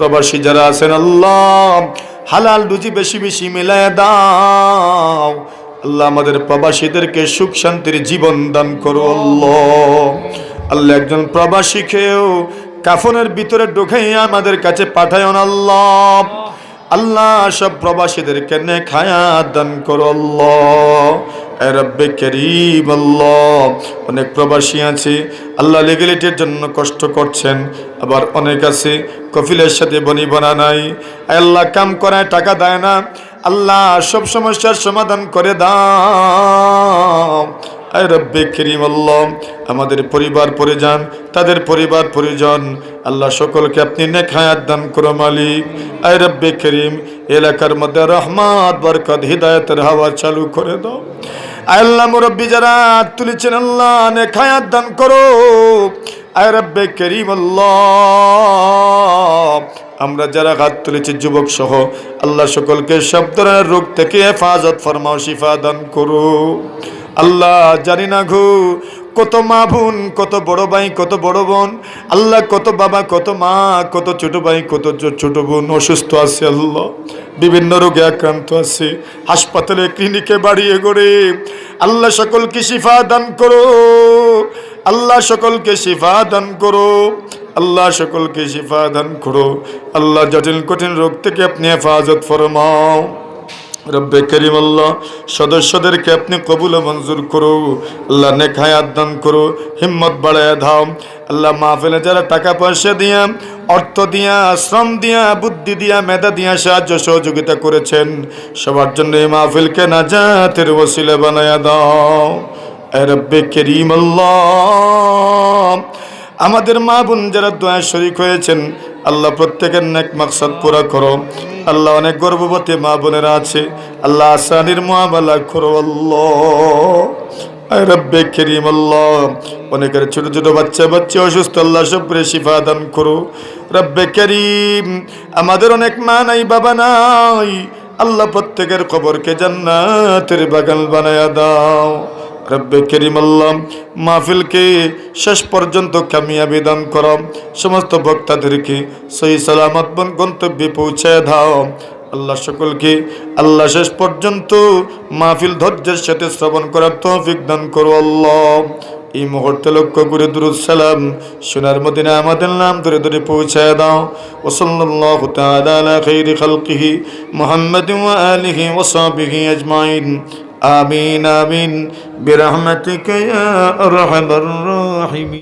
প্রবাসী যারা আছেন আল্লাহ হালাল রুজি বেশি বেশি মিলায় দাও আল্লাহ। আমাদের প্রবাসীদেরকে সুখ শান্তির জীবন দান করো আল্লাহ। আল্লাহ একজন প্রবাসীকেও কাফনের ভিতরে ঢুকাইয়া আমাদের কাছে পাঠায়ন আল্লাহ। আল্লাহ সব প্রবাসীদেরকে নেক হায়াত দান করো আল্লাহ। এ রব্বে করিম আল্লাহ, অনেক প্রবাসী আছে আল্লাহ লিগ্যালিটির জন্য কষ্ট করছেন, আবার অনেক আছে কফিলের সাথে বনিবনা নাই, আল্লাহ কাম করায় টাকা দেয় না, আল্লাহ সব সমস্যার সমাধান করে দাও। আয় রব্বে করিম আল্লাহ, আমাদের পরিবার পরিজন, তাদের পরিবার পরিজন আল্লাহ সকলকে আপনি নেক হায়াত দান করো মালিক। আয় রব্বে করিম, এলাকার মধ্যে রহমত বরকত হিদায়াতের হাওয়া চালু করে দাও। আল্লাহ মুরব্বী যারা তুলেছেন আল্লাহ নেক হায়াত দান করো। আয় রব্বে করিম আল্লাহ, আমরা যারা হাত তুলেছি যুবক সহ আল্লাহ সকলকে সব ধরনের রোগ থেকে হেফাজত ফরমাও, শিফা দান করো আল্লাহ। জানি না গো কত মা বোন, কত বড় ভাই, কত বড় বোন আল্লাহ, কত বাবা, কত মা, কত ছোট ভাই, কত ছোট বোন অসুস্থ আছে আল্লাহ, বিভিন্ন রোগে আক্রান্ত আছে, হাসপাতালে ক্লিনিকে বাড়িয়ে গড়ে আল্লাহ সকলকে শিফা দান করো আল্লাহ, সকলকে শিফা দান করো আল্লাহ, সকলকে শিফা দান করো আল্লাহ। জটিল কঠিন রোগ থেকে আপনি হেফাজত ফরমাও রব্বে করিম আল্লাহ। সদস্যদেরকে আপনি কবুল ও মঞ্জুর করো আল্লাহ, নেক হায়াত দান করো, হিম্মত বাড়ায় দাও আল্লাহ। মাহফিলে যারা টাকা পয়সা দিয়া, অর্থ দিয়া, শ্রম দিয়া, বুদ্ধি দিয়া, মেধা দিয়া সাহায্য সহযোগিতা করেছেন সবার জন্য এই মাহফিলকে নাজাতের ওসিলা বানায়া দাও এ রব্বে করিম আল্লাহ। আমাদের মা বোন যারা দোয়া শরীক হয়েছেন আল্লাহ প্রত্যেকের নেক মাকসাদ পুরা করো আল্লাহ। অনেক গর্ভবতী মা বোনেরা আছে আল্লাহ, আসানির মুআমালা করো আল্লাহ। আয় রব্বে করিম আল্লাহ, অনেকের ছোট ছোট বাচ্চা অসুস্থ আল্লাহ সবরে শিফা দান করো রব্বে করিম। আমাদের অনেক মা নাই, বাবা নাই আল্লাহ, প্রত্যেকের কবরকে জান্নাতের বাগান বানায়া দাও রব্বে করিম আল্লাহ। মাহফিলকে শেষ পর্যন্ত কামিয়াবি দান করো, সমস্ত বক্তাদেরকে সহি সালামত গন্তব্যে পৌঁছায় দাও আল্লাহ। সকলকে আল্লাহ শেষ পর্যন্ত মাহফিল ধৈর্যের সাথে শ্রবণ করার তৌফিক দান করো আল্লাহ। এই মুহূর্তে লক্ষ্য করে দুরূদ সালাম সোনার মদিনা আমাদের নাম ধরে ধরে পৌঁছায় দাও। ওয়া সাল্লাল্লাহু তাআলা আলা খাইরি খালকিহি মুহাম্মাদিন ওয়া আলিহি ওয়া সাহবিহি আজমাইন। আমিন আমিন বিরহমাতিকা ইয়া আরহামার রাহিমিন।